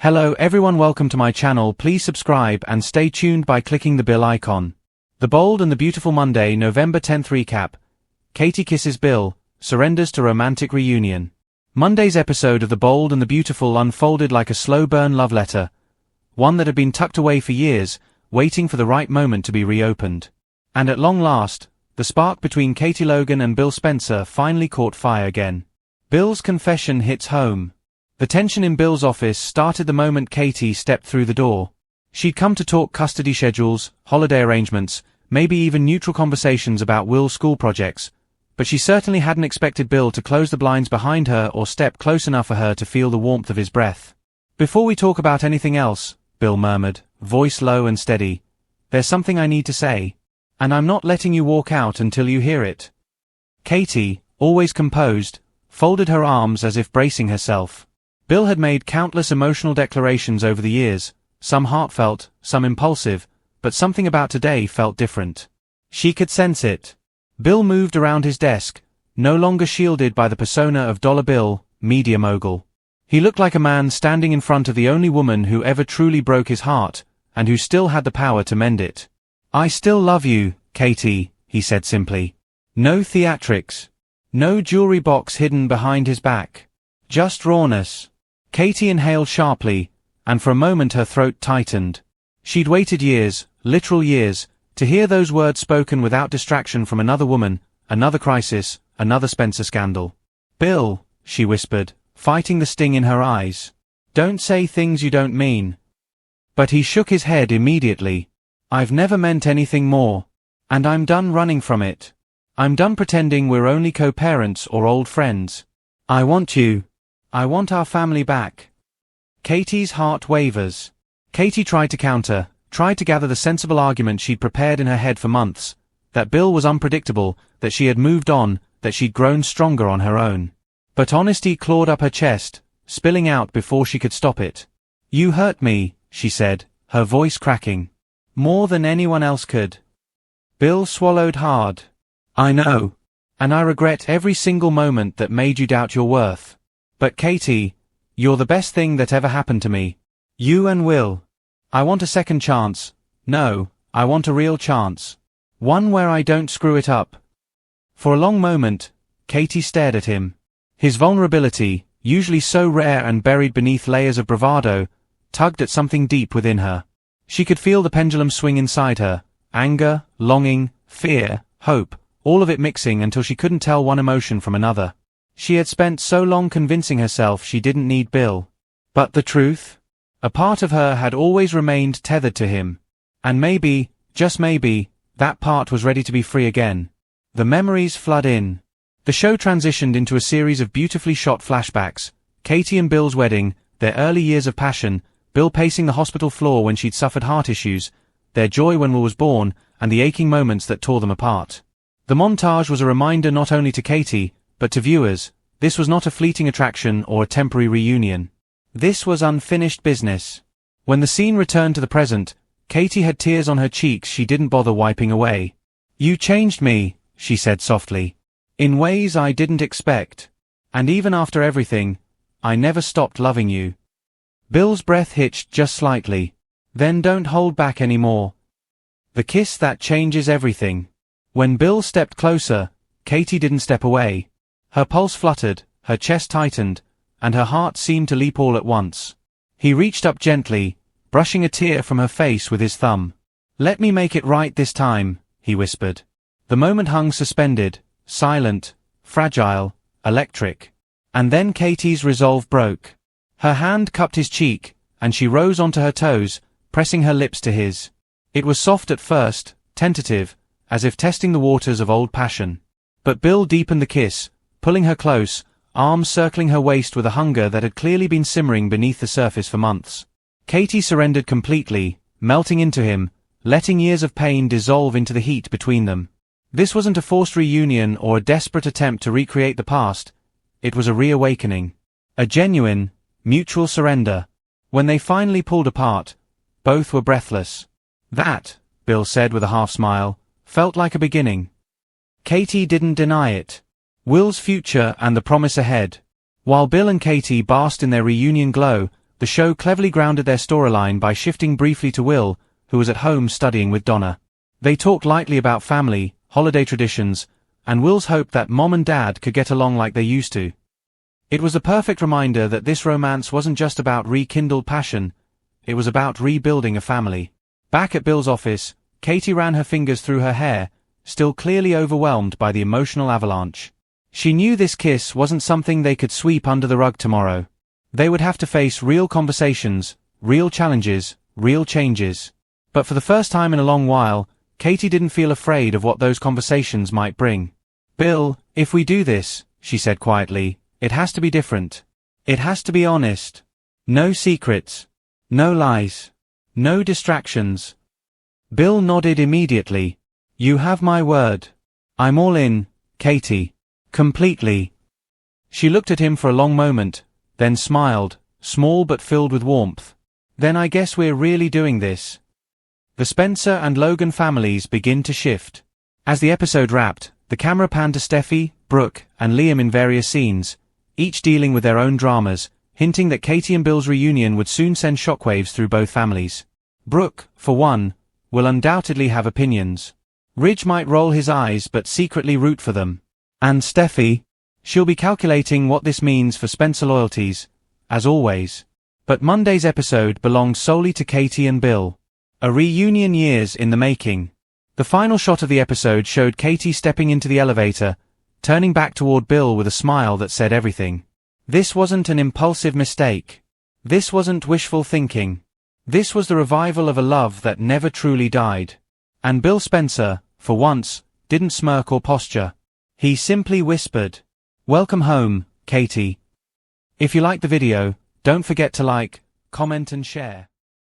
Hello everyone, welcome to my channel. Please subscribe and stay tuned by clicking the bell icon. The Bold and the Beautiful Monday, November 10th recap. Katie kisses Bill, surrenders to romantic reunion. Monday's episode of The Bold and the Beautiful unfolded like a slow-burn love letter, one that had been tucked away for years, waiting for the right moment to be reopened. And at long last, the spark between Katie Logan and Bill Spencer finally caught fire again. Bill's confession hits home. The tension in Bill's office started the moment Katie stepped through the door. She'd come to talk custody schedules, holiday arrangements, maybe even neutral conversations about Will's school projects, but she certainly hadn't expected Bill to close the blinds behind her or step close enough for her to feel the warmth of his breath. "Before we talk about anything else," Bill murmured, voice low and steady, "there's something I need to say. And I'm not letting you walk out until you hear it." Katie, always composed, folded her arms as if bracing herself. Bill had made countless emotional declarations over the years, some heartfelt, some impulsive, but something about today felt different. She could sense it. Bill moved around his desk, no longer shielded by the persona of Dollar Bill, media mogul. He looked like a man standing in front of the only woman who ever truly broke his heart, and who still had the power to mend it. "I still love you, Katie," he said simply. No theatrics. No jewelry box hidden behind his back. Just rawness. Katie inhaled sharply, and for a moment her throat tightened. She'd waited years, literal years, to hear those words spoken without distraction from another woman, another crisis, another Spencer scandal. "Bill," she whispered, fighting the sting in her eyes. "Don't say things you don't mean." But he shook his head immediately. "I've never meant anything more. And I'm done running from it. I'm done pretending we're only co-parents or old friends. I want you. I want our family back." Katie's heart wavers. Katie tried to counter, tried to gather the sensible argument she'd prepared in her head for months, that Bill was unpredictable, that she had moved on, that she'd grown stronger on her own. But honesty clawed up her chest, spilling out before she could stop it. "You hurt me," she said, her voice cracking. "More than anyone else could." Bill swallowed hard. "I know. And I regret every single moment that made you doubt your worth. But Katie, you're the best thing that ever happened to me. You and Will. I want a second chance. No, I want a real chance. One where I don't screw it up." For a long moment, Katie stared at him. His vulnerability, usually so rare and buried beneath layers of bravado, tugged at something deep within her. She could feel the pendulum swing inside her. Anger, longing, fear, hope, all of it mixing until she couldn't tell one emotion from another. She had spent so long convincing herself she didn't need Bill. But the truth? A part of her had always remained tethered to him. And maybe, just maybe, that part was ready to be free again. The memories flood in. The show transitioned into a series of beautifully shot flashbacks. Katie and Bill's wedding, their early years of passion, Bill pacing the hospital floor when she'd suffered heart issues, their joy when Will was born, and the aching moments that tore them apart. The montage was a reminder not only to Katie, but to viewers, this was not a fleeting attraction or a temporary reunion. This was unfinished business. When the scene returned to the present, Katie had tears on her cheeks she didn't bother wiping away. "You changed me," she said softly, "in ways I didn't expect. And even after everything, I never stopped loving you." Bill's breath hitched just slightly. "Then don't hold back anymore. The kiss that changes everything." When Bill stepped closer, Katie didn't step away. Her pulse fluttered, her chest tightened, and her heart seemed to leap all at once. He reached up gently, brushing a tear from her face with his thumb. "Let me make it right this time," he whispered. The moment hung suspended, silent, fragile, electric. And then Katie's resolve broke. Her hand cupped his cheek, and she rose onto her toes, pressing her lips to his. It was soft at first, tentative, as if testing the waters of old passion. But Bill deepened the kiss, pulling her close, arms circling her waist with a hunger that had clearly been simmering beneath the surface for months. Katie surrendered completely, melting into him, letting years of pain dissolve into the heat between them. This wasn't a forced reunion or a desperate attempt to recreate the past. It was a reawakening. A genuine, mutual surrender. When they finally pulled apart, both were breathless. "That," Bill said with a half-smile, "felt like a beginning." Katie didn't deny it. Will's future and the promise ahead. While Bill and Katie basked in their reunion glow, The show cleverly grounded their storyline by shifting briefly to Will, who was at home studying with Donna. They talked lightly about family, holiday traditions, and Will's hope that Mom and Dad could get along like they used to. It was a perfect reminder that this romance wasn't just about rekindled passion, it was about rebuilding a family. Back at Bill's office, Katie ran her fingers through her hair, still clearly overwhelmed by the emotional avalanche. She knew this kiss wasn't something they could sweep under the rug tomorrow. They would have to face real conversations, real challenges, real changes. But for the first time in a long while, Katie didn't feel afraid of what those conversations might bring. "Bill, if we do this," she said quietly, "it has to be different. It has to be honest. No secrets. No lies. No distractions." Bill nodded immediately. "You have my word. I'm all in, Katie. Completely." She looked at him for a long moment, then smiled, small but filled with warmth. "Then I guess we're really doing this." The Spencer and Logan families begin to shift. As the episode wrapped, the camera panned to Steffi, Brooke, and Liam in various scenes, each dealing with their own dramas, hinting that Katie and Bill's reunion would soon send shockwaves through both families. Brooke, for one, will undoubtedly have opinions. Ridge might roll his eyes but secretly root for them. And Steffi, she'll be calculating what this means for Spencer loyalties, as always. But Monday's episode belonged solely to Katie and Bill. A reunion years in the making. The final shot of the episode showed Katie stepping into the elevator, turning back toward Bill with a smile that said everything. This wasn't an impulsive mistake. This wasn't wishful thinking. This was the revival of a love that never truly died. And Bill Spencer, for once, didn't smirk or posture. He simply whispered, "Welcome home, Katie." If you liked the video, don't forget to like, comment and share.